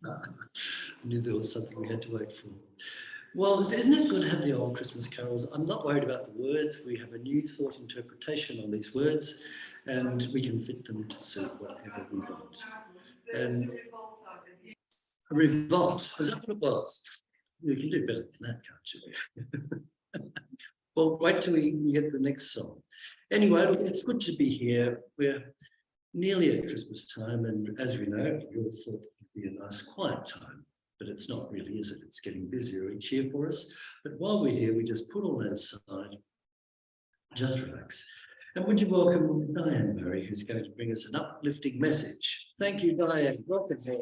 I knew there was something we had to wait for. Well, isn't it good to have the old Christmas carols? I'm not worried about the words. We have a new thought interpretation on these words, and we can fit them to suit whatever we want. And a revolt, was that what it was? We can do better than that, can't you? Well, wait till we get the next song. Anyway, look, it's good to be here. We're nearly at Christmas time, and as we know, we all thought it would be a nice quiet time, but it's not really, is it? It's getting busier each year for us. But while we're here, we just put all that aside, just relax. And would you welcome Diane Barry, who's going to bring us an uplifting message. Thank you, Diane. Welcome here.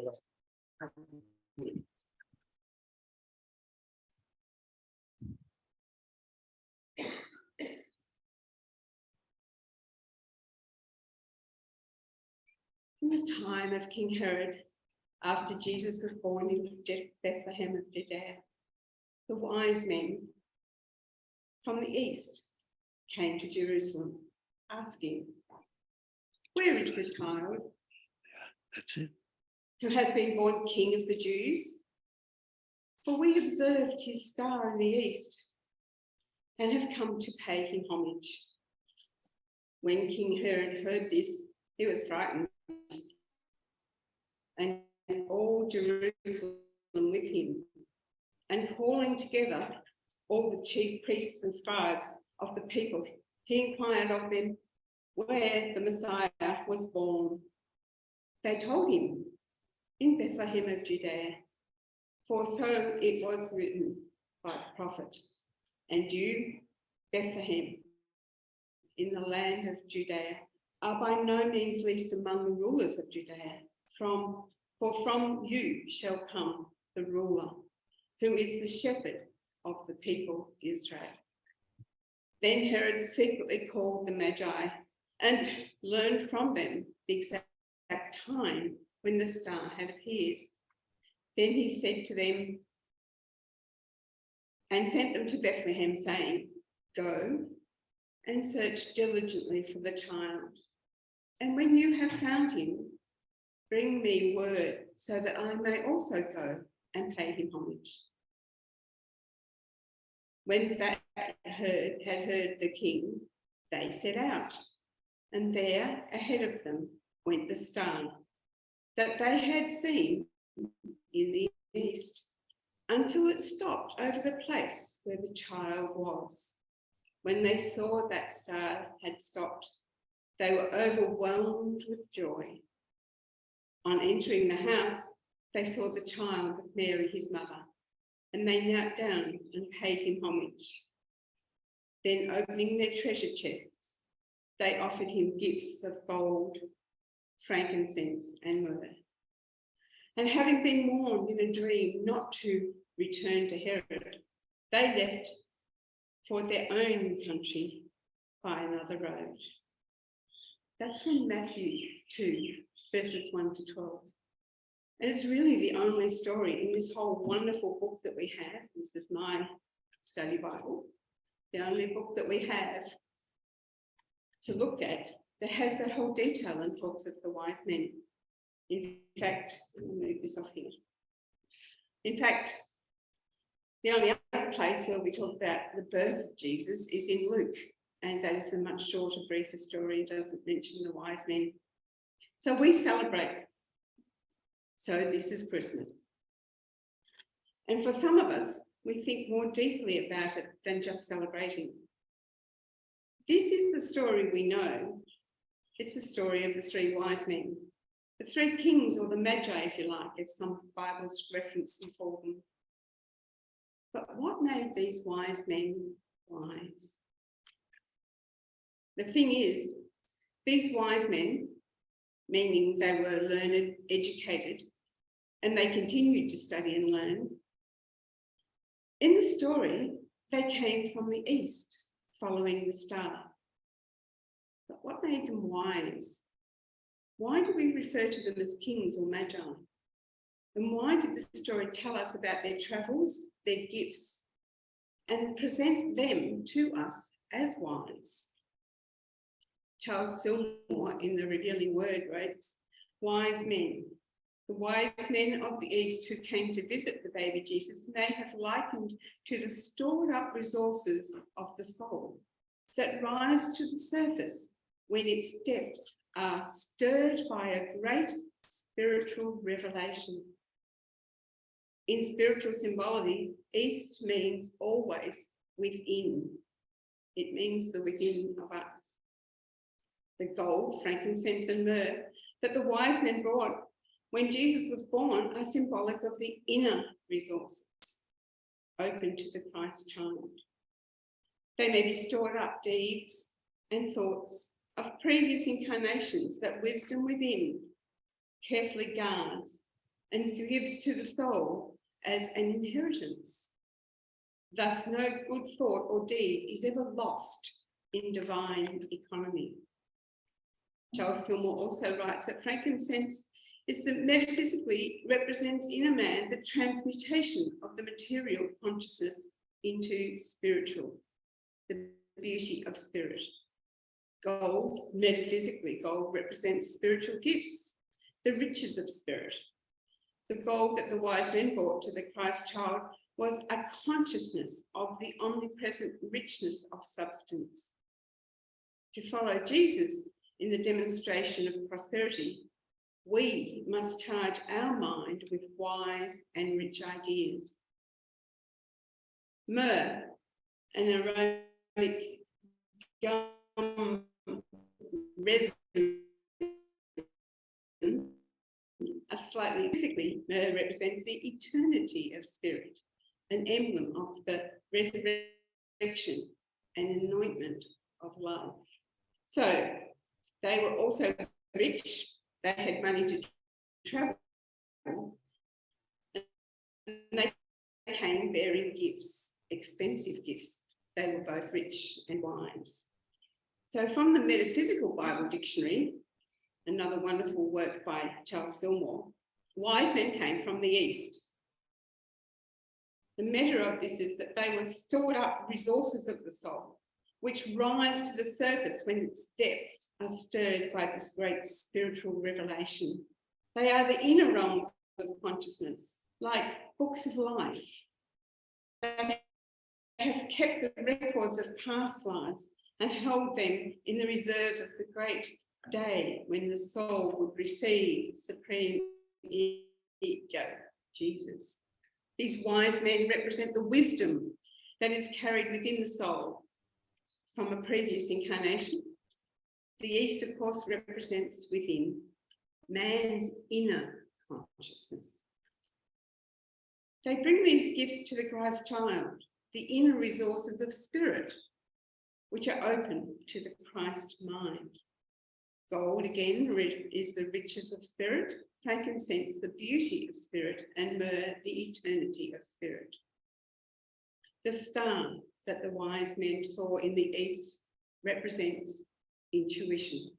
In the time of King Herod, after Jesus was born in Bethlehem of Judea, the wise men from the east came to Jerusalem, asking, "Where is the child That's it. who has been born King of the Jews? For we observed his star in the east and have come to pay him homage." When King Herod heard this, he was frightened, and all Jerusalem with him. And calling together all the chief priests and scribes of the people, he inquired of them where the Messiah was born. They told him, "In Bethlehem of Judea, for so it was written by the prophet. And you, Bethlehem, in the land of Judea, are by no means least among the rulers of Judea, for from you shall come the ruler, who is the shepherd of the people Israel." Then Herod secretly called the Magi and learned from them the exact time when the star had appeared. Then he said to them and sent them to Bethlehem, saying, "Go and search diligently for the child. And when you have found him, bring me word so that I may also go and pay him homage." When they had heard the king, they set out, and there ahead of them went the star that they had seen in the east, until it stopped over the place where the child was. When they saw that star had stopped, they were overwhelmed with joy. On entering the house, they saw the child with Mary, his mother, and they knelt down and paid him homage. Then, opening their treasure chests, they offered him gifts of gold, frankincense, and myrrh. And having been warned in a dream not to return to Herod, they left for their own country by another road. That's from Matthew 2, verses 1 to 12. And it's really the only story in this whole wonderful book that we have. This is my study Bible, the only book that we have to look at that has that whole detail and talks of the wise men. In fact, I'll move this off here. In fact, the only other place where we talk about the birth of Jesus is in Luke, and that is a much shorter, briefer story. It doesn't mention the wise men. So we celebrate. So this is Christmas. And for some of us, we think more deeply about it than just celebrating. This is the story we know. It's the story of the three wise men, the three kings, or the Magi, if you like, as some Bibles reference and call them. But what made these wise men wise? The thing is, these wise men, meaning they were learned, educated, and they continued to study and learn. In the story, they came from the east, following the star. But what made them wise? Why do we refer to them as kings or magi? And why did the story tell us about their travels, their gifts, and present them to us as wise? Charles Fillmore in The Revealing Word writes, wise men. The wise men of the East who came to visit the baby Jesus may have likened to the stored up resources of the soul that rise to the surface when its depths are stirred by a great spiritual revelation. In spiritual symbology, East means always within. It means the within of us. The gold, frankincense, and myrrh that the wise men brought when Jesus was born are symbolic of the inner resources open to the Christ child. They may be stored up deeds and thoughts of previous incarnations that wisdom within carefully guards and gives to the soul as an inheritance. Thus, no good thought or deed is ever lost in divine economy. Charles Fillmore also writes that frankincense is that metaphysically represents in a man the transmutation of the material consciousness into spiritual, the beauty of spirit. Gold, metaphysically, gold represents spiritual gifts, the riches of spirit. The gold that the wise men brought to the Christ child was a consciousness of the omnipresent richness of substance. To follow Jesus in the demonstration of prosperity, we must charge our mind with wise and rich ideas. Myrrh, an aromatic gum resin, a slightly physically, myrrh represents the eternity of spirit, an emblem of the resurrection and anointment of love. So they were also rich, they had money to travel, and they came bearing gifts, expensive gifts. They were both rich and wise. So from the Metaphysical Bible Dictionary, another wonderful work by Charles Fillmore, wise men came from the East. The meta of this is that they were stored up resources of the soul, which rise to the surface when its depths are stirred by this great spiritual revelation. They are the inner realms of consciousness, like books of life. They have kept the records of past lives and held them in the reserve of the great day when the soul would receive supreme ego, Jesus. These wise men represent the wisdom that is carried within the soul from a previous incarnation. The East, of course, represents within man's inner consciousness. They bring these gifts to the Christ child, the inner resources of spirit, which are open to the Christ mind. Gold, again, is the riches of spirit, frankincense, the beauty of spirit, and myrrh, the eternity of spirit. The star that the wise men saw in the East represents intuition.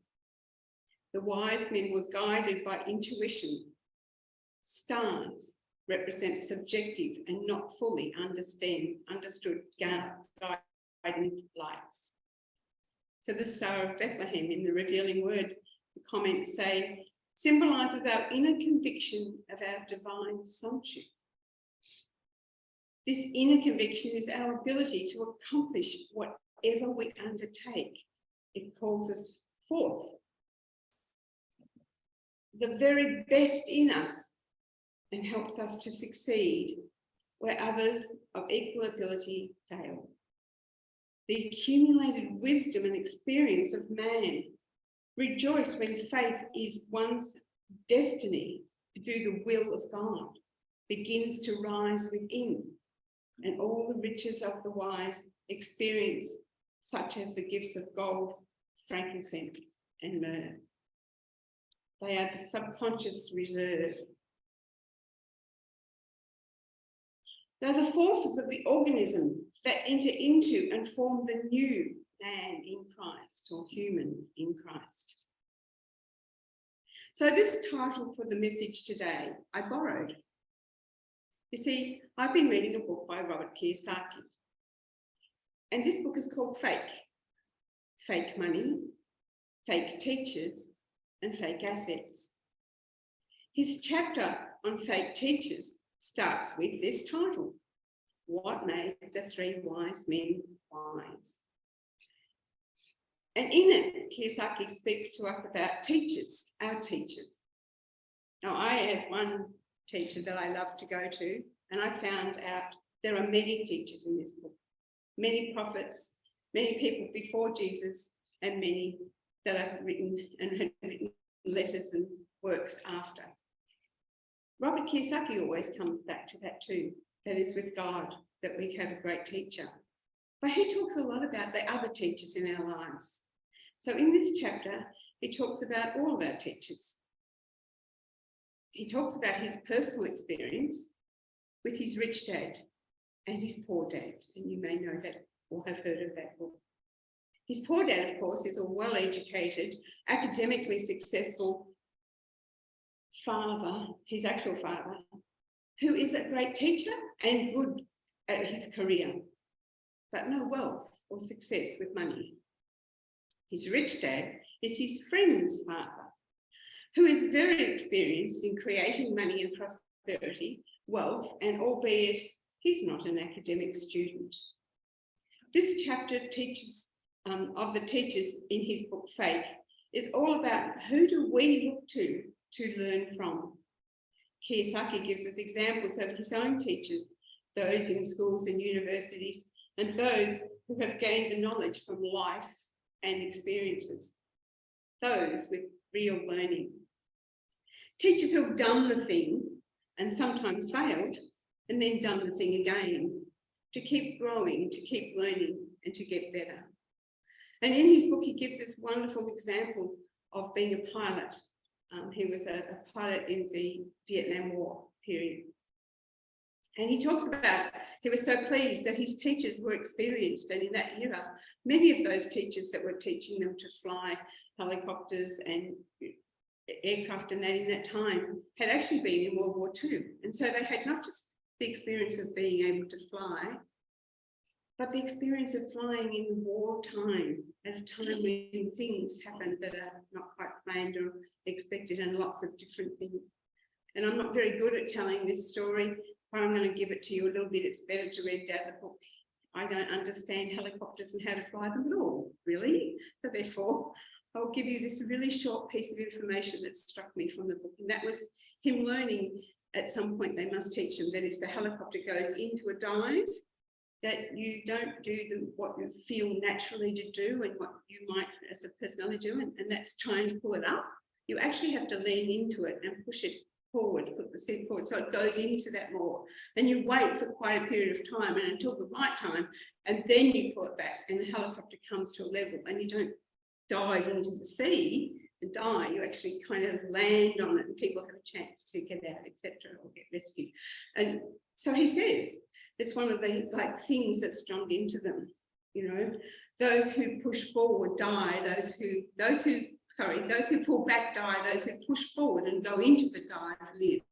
The wise men were guided by intuition. Stars represent subjective and not fully understood guiding lights. So the Star of Bethlehem in the Revealing Word, the comments say, symbolises our inner conviction of our divine sonship. This inner conviction is our ability to accomplish whatever we undertake. It calls us forth. The very best in us and helps us to succeed where others of equal ability fail. The accumulated wisdom and experience of man rejoice when faith is one's destiny to do the will of God, begins to rise within, and all the riches of the wise experience, such as the gifts of gold, frankincense, and myrrh. They are the subconscious reserve. They're the forces of the organism that enter into and form the new man in Christ, or human in Christ. So this title for the message today, I borrowed. You see, I've been reading a book by Robert Kiyosaki, and this book is called Fake. Fake money, fake teachers, and fake assets. His chapter on fake teachers starts with this title: What Made the Three Wise Men Wise? And in it, Kiyosaki speaks to us about teachers, our teachers. Now, I have one teacher that I love to go to, and I found out there are many teachers in this book, many prophets, many people before Jesus, and many that have written and had written letters and works after. Robert Kiyosaki always comes back to that too. That is with God, that we have a great teacher. But he talks a lot about the other teachers in our lives. So in this chapter, he talks about all of our teachers. He talks about his personal experience with his rich dad and his poor dad. And you may know that or have heard of that book. His poor dad, of course, is a well-educated, academically successful father, his actual father, who is a great teacher and good at his career, but no wealth or success with money. His rich dad is his friend's father, who is very experienced in creating money and prosperity, wealth, and albeit he's not an academic student. This chapter teaches of the teachers in his book, Fake, is all about who do we look to learn from. Kiyosaki gives us examples of his own teachers, those in schools and universities, and those who have gained the knowledge from life and experiences, those with real learning. Teachers who have done the thing and sometimes failed, and then done the thing again, to keep growing, to keep learning, and to get better. And in his book, he gives this wonderful example of being a pilot. He was a pilot in the Vietnam War period. And he talks about, he was so pleased that his teachers were experienced. And in that era, many of those teachers that were teaching them to fly helicopters and aircraft and that in that time had actually been in World War II. And so they had not just the experience of being able to fly, but the experience of flying in wartime at a time when things happen that are not quite planned or expected and lots of different things. And I'm not very good at telling this story, but I'm going to give it to you a little bit. It's better to read out the book. I don't understand helicopters and how to fly them at all, really. So therefore, I'll give you this really short piece of information that struck me from the book. And that was him learning at some point they must teach him that if the helicopter goes into a dive, that you don't do what you feel naturally to do and what you might as a personality do, and that's trying to pull it up. You actually have to lean into it and push it forward, put the seat forward so it goes into that more. And you wait for quite a period of time and until the right time, and then you pull it back and the helicopter comes to a level, and you don't dive into the sea and die. You actually kind of land on it and people have a chance to get out, etc., or get rescued. And so he says, it's one of the things that's drummed into them, you know, those who push forward die, those who pull back die, those who push forward and go into the dive live.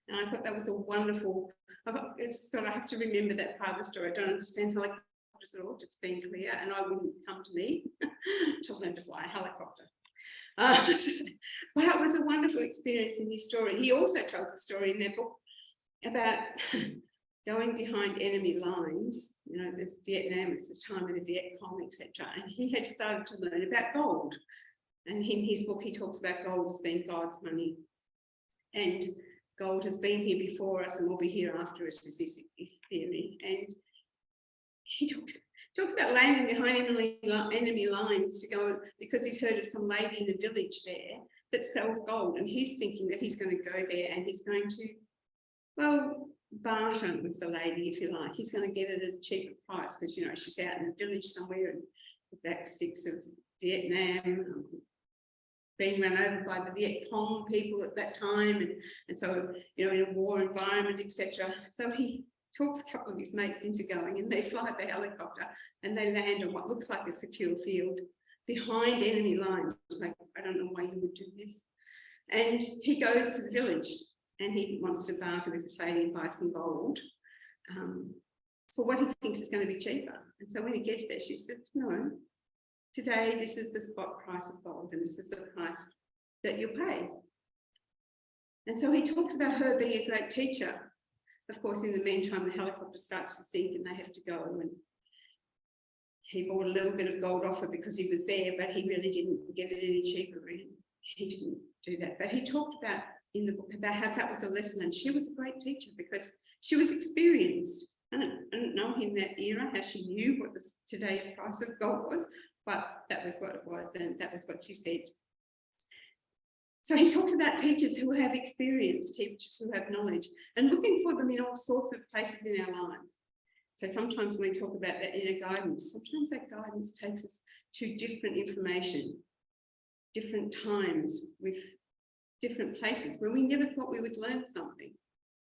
And I thought that was a wonderful, I have to remember that part of the story. I don't understand helicopters at all, just being clear, and I wouldn't come to me to learn to fly a helicopter. But it was a wonderful experience in his story. He also tells a story in their book about going behind enemy lines. You know, it's Vietnam, it's the time of the Viet Cong, etc. And he had started to learn about gold. And in his book, he talks about gold as being God's money. And gold has been here before us and will be here after us, is his theory. And he talks about landing behind enemy lines to go, because he's heard of some lady in a village there that sells gold. And he's thinking that he's going to go there and he's going to, well, barter with the lady, if you like. He's going to get it at a cheaper price because, you know, she's out in the village somewhere and the back sticks of Vietnam, being run over by the Viet Cong people at that time. And so, you know, in a war environment, etc. So he talks a couple of his mates into going, and they fly the helicopter and they land on what looks like a secure field behind enemy lines. Like, I don't know why you would do this. And he goes to the village and he wants to barter with this lady and buy some gold for what he thinks is going to be cheaper. And so when he gets there, she says, no, today this is the spot price of gold and this is the price that you'll pay. And so he talks about her being a great teacher. Of course, in the meantime, the helicopter starts to sink and they have to go. And he bought a little bit of gold off her because he was there, but he really didn't get it any cheaper. He didn't do that. But he talked about in the book about how that was a lesson. And she was a great teacher because she was experienced. I don't know in that era how she knew what today's price of gold was, but that was what it was. And that was what she said. So he talks about teachers who have experience, teachers who have knowledge, and looking for them in all sorts of places in our lives. So sometimes when we talk about that inner guidance, sometimes that guidance takes us to different information, different times with different places where we never thought we would learn something.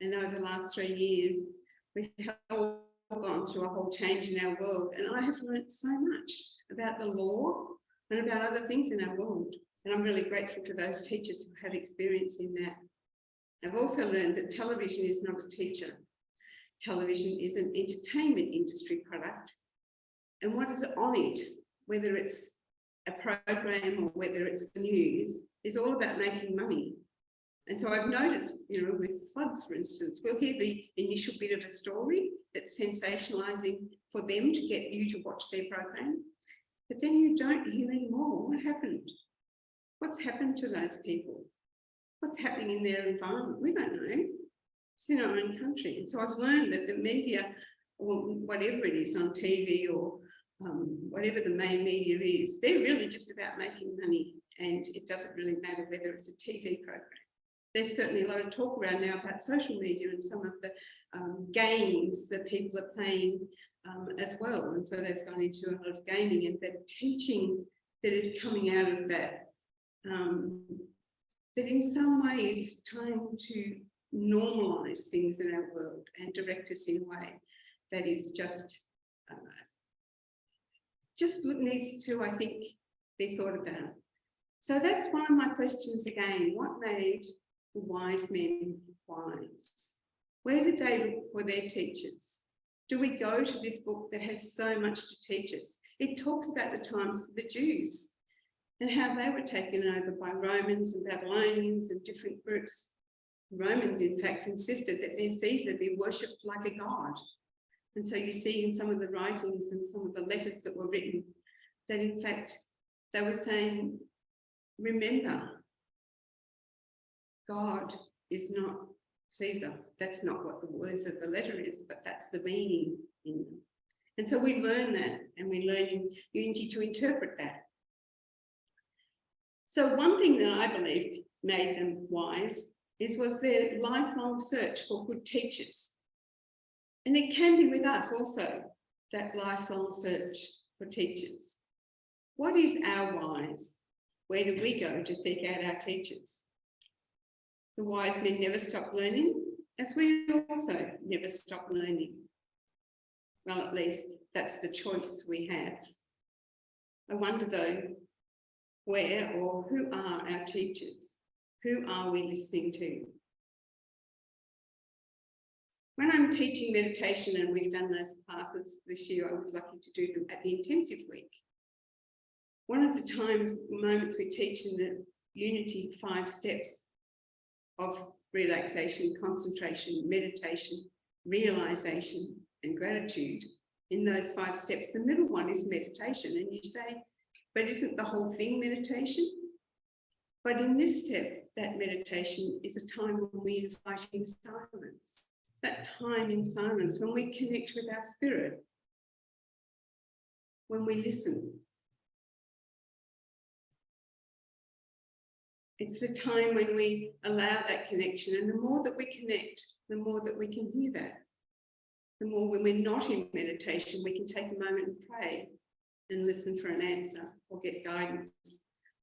And over the last 3 years, we've all gone through a whole change in our world. And I have learned so much about the law and about other things in our world. And I'm really grateful to those teachers who have experience in that. I've also learned that television is not a teacher. Television is an entertainment industry product. And what is on it, whether it's a program or whether it's the news, is all about making money. And so I've noticed, with floods, for instance, we'll hear the initial bit of a story that's sensationalizing for them to get you to watch their program. But then you don't hear any more. What happened? What's happened to those people? What's happening in their environment? We don't know. It's in our own country. And so I've learned that the media, or whatever it is on TV or whatever the main media is, they're really just about making money. And it doesn't really matter whether it's a TV program. There's certainly a lot of talk around now about social media and some of the games that people are playing as well. And so that's gone into a lot of gaming and the teaching that is coming out of that. That in some way is trying to normalise things in our world and direct us in a way that is just needs to, I think, be thought about. So that's one of my questions again. What made the wise men wise? Where did they look for their teachers? Do we go to this book that has so much to teach us? It talks about the times of the Jews and how they were taken over by Romans and Babylonians and different groups. Romans, in fact, insisted that their Caesar be worshipped like a god. And so you see in some of the writings and some of the letters that were written that, in fact, they were saying, remember, God is not Caesar. That's not what the words of the letter is, but that's the meaning in them. And so we learn that, and we learn in unity to interpret that. So one thing that I believe made them wise was their lifelong search for good teachers. And it can be with us also, that lifelong search for teachers. What is our wise? Where do we go to seek out our teachers? The wise men never stop learning, as we also never stop learning. Well, at least that's the choice we have. I wonder though, where or who are our teachers? Who are we listening to? When I'm teaching meditation, and we've done those classes this year, I was lucky to do them at the intensive week. One of the moments we teach in the Unity 5 steps of relaxation, concentration, meditation, realization, and gratitude. In those 5 steps, the middle one is meditation. And you say, but isn't the whole thing meditation? But in this step, that meditation is a time when we invite in silence. That time in silence, when we connect with our spirit, when we listen. It's the time when we allow that connection, and the more that we connect, the more that we can hear that. The more when we're not in meditation, we can take a moment and pray and listen for an answer or get guidance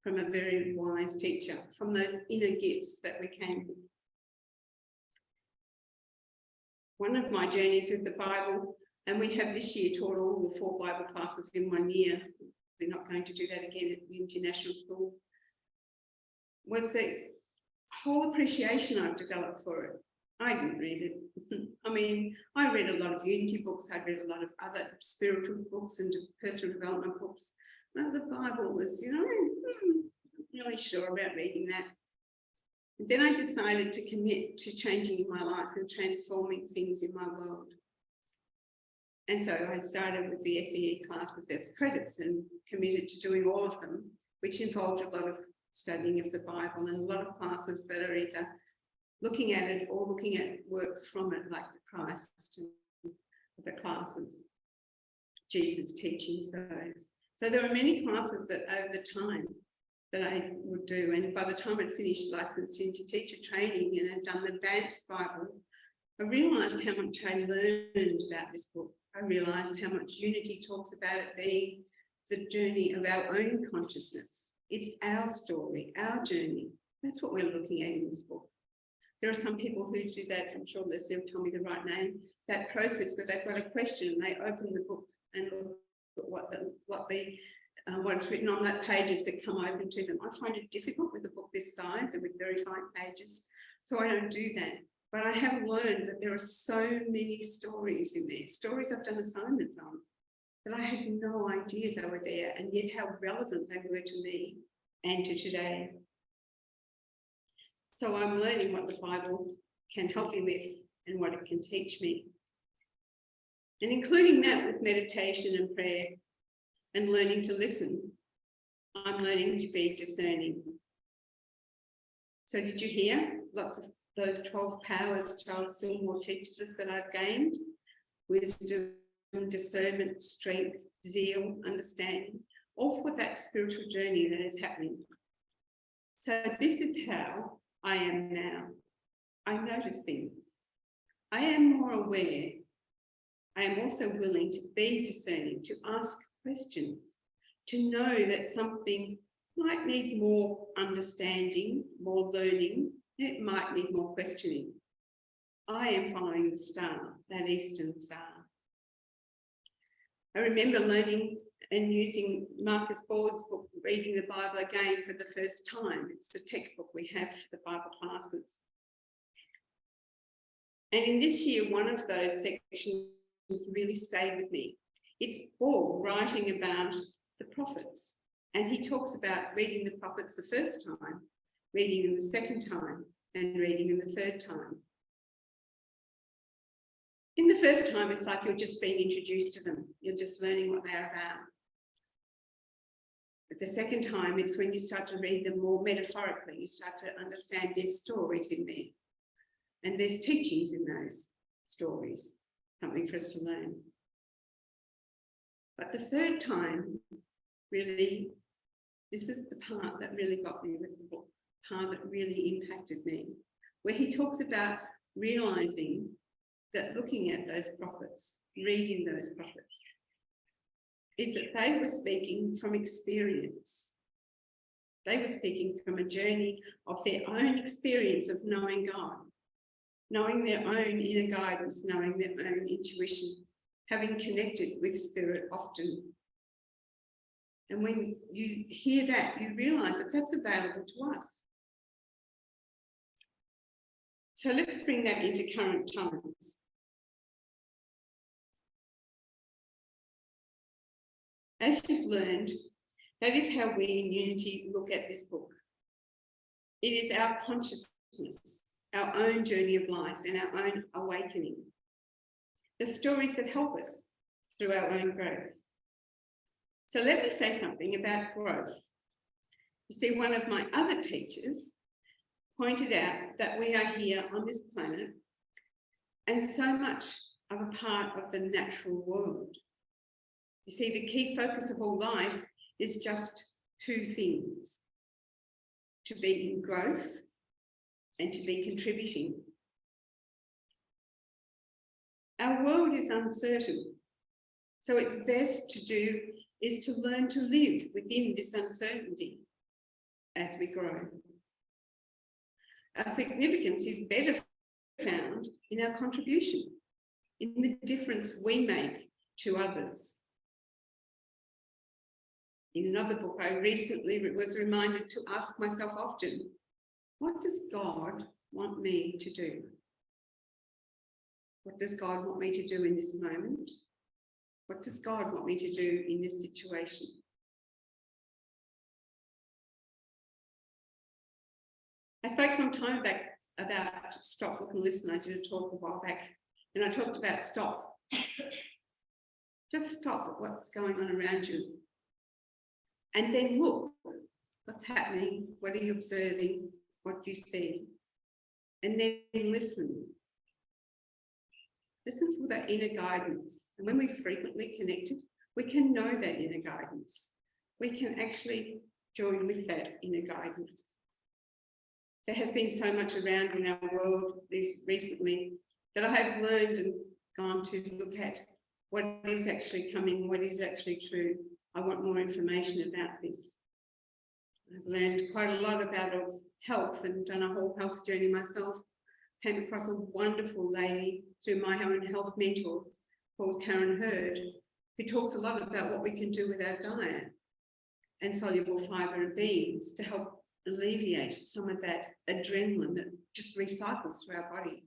from a very wise teacher, from those inner gifts that we came with. One of my journeys with the Bible, and we have this year taught all the 4 Bible classes in 1 year. We're not going to do that again at the International School. Was the whole appreciation I've developed for it. I didn't read it. I mean, I read a lot of Unity books. I read a lot of other spiritual books and personal development books. But the Bible was, not really sure about reading that. Then I decided to commit to changing my life and transforming things in my world. And so I started with the SEE classes as credits and committed to doing all of them, which involved a lot of studying of the Bible and a lot of classes that are either looking at it or looking at works from it, like the Christ and the classes, Jesus' teachings, those. So there were many classes that over time that I would do. And by the time I'd finished licensed into teacher training and had done the advanced Bible, I realised how much I learned about this book. I realised how much Unity talks about it being the journey of our own consciousness. It's our story, our journey. That's what we're looking at in this book. There are some people who do that, I'm sure Leslie will tell me the right name, that process where they've got a question and they open the book and look at what's written on that pages that come open to them. I find it difficult with a book this size and with very fine pages, so I don't do that. But I have learned that there are so many stories in there, stories I've done assignments on, that I had no idea they were there, and yet how relevant they were to me and to today. So I'm learning what the Bible can help me with and what it can teach me. And including that with meditation and prayer and learning to listen, I'm learning to be discerning. So did you hear lots of those 12 powers Charles Fillmore teaches us that I've gained? Wisdom, discernment, strength, zeal, understanding, all for that spiritual journey that is happening. So this is how I am now. I notice things. I am more aware. I am also willing to be discerning, to ask questions, to know that something might need more understanding, more learning. It might need more questioning. I am following the star, that eastern star. I remember learning and using Marcus Ford's book, Reading the Bible Again, for the first time. It's the textbook we have for the Bible classes. And in this year, one of those sections really stayed with me. It's Paul writing about the prophets. And he talks about reading the prophets the first time, reading them the second time, and reading them the third time. In the first time, it's like you're just being introduced to them. You're just learning what they're about. But the second time, it's when you start to read them more metaphorically. You start to understand there's stories in there. And there's teachings in those stories, something for us to learn. But the third time, really, this is the part that really got me with the book, the part that really impacted me, where he talks about realising that looking at those prophets, reading those prophets, is that they were speaking from experience. They were speaking from a journey of their own experience of knowing God, knowing their own inner guidance, knowing their own intuition, having connected with spirit often. And when you hear that, you realise that that's available to us. So let's bring that into current times. As you've learned, that is how we in Unity look at this book. It is our consciousness, our own journey of life and our own awakening. The stories that help us through our own growth. So let me say something about growth. You see, one of my other teachers pointed out that we are here on this planet and so much of a part of the natural world. You see, the key focus of all life is just two things: to be in growth and to be contributing. Our world is uncertain, so it's best to do is to learn to live within this uncertainty as we grow. Our significance is better found in our contribution, in the difference we make to others. In another book, I recently was reminded to ask myself often, what does God want me to do? What does God want me to do in this moment? What does God want me to do in this situation? I spoke some time back about stop, look and listen. I did a talk a while back and I talked about stop. Just stop at what's going on around you. And then look, what's happening? What are you observing? What do you see? And then listen. Listen for that inner guidance. And when we're frequently connected, we can know that inner guidance. We can actually join with that inner guidance. There has been so much around in our world recently that I have learned and gone to look at what is actually coming, what is actually true. I want more information about this. I've learned quite a lot about health and done a whole health journey myself. Came across a wonderful lady through my own health mentors called Karen Hurd, who talks a lot about what we can do with our diet and soluble fibre and beans to help alleviate some of that adrenaline that just recycles through our body.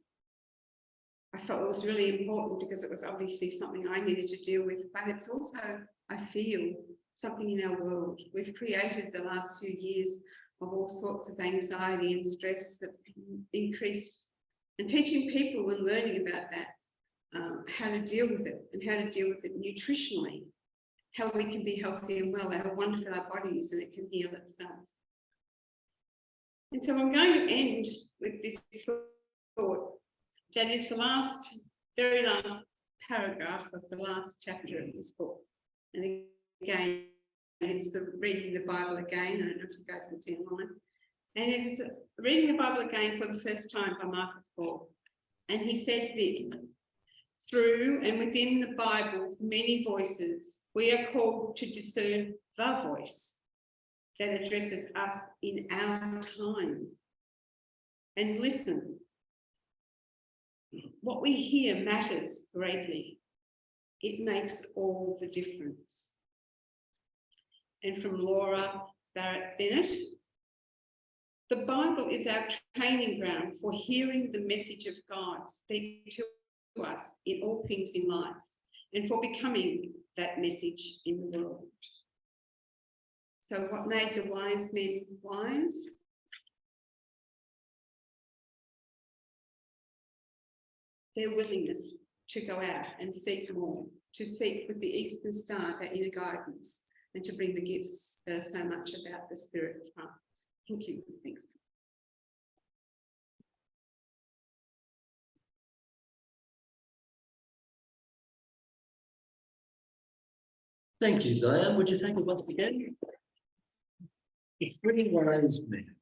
I felt it was really important because it was obviously something I needed to deal with, but it's also, I feel, something in our world. We've created the last few years of all sorts of anxiety and stress that's increased, and teaching people and learning about that, how to deal with it and how to deal with it nutritionally, how we can be healthy and well, how wonderful our body is and it can heal itself. And so I'm going to end with this thought. That is the very last paragraph of the last chapter of this book. And again, it's the reading the Bible again. I don't know if you guys can see online. And it's reading the Bible again for the first time by Marcus Paul. And he says this: through and within the Bible's many voices, we are called to discern the voice that addresses us in our time. And listen. What we hear matters greatly. It makes all the difference. And from Laura Barrett Bennett, the Bible is our training ground for hearing the message of God speak to us in all things in life and for becoming that message in the world. So what made the wise men wise? Their willingness to go out and seek more, to seek with the Eastern Star that inner guidance, and to bring the gifts that are so much about the spirit of heart. Thank you. Thanks. Thank you, Diane. Would you thank me once again? The three wise men.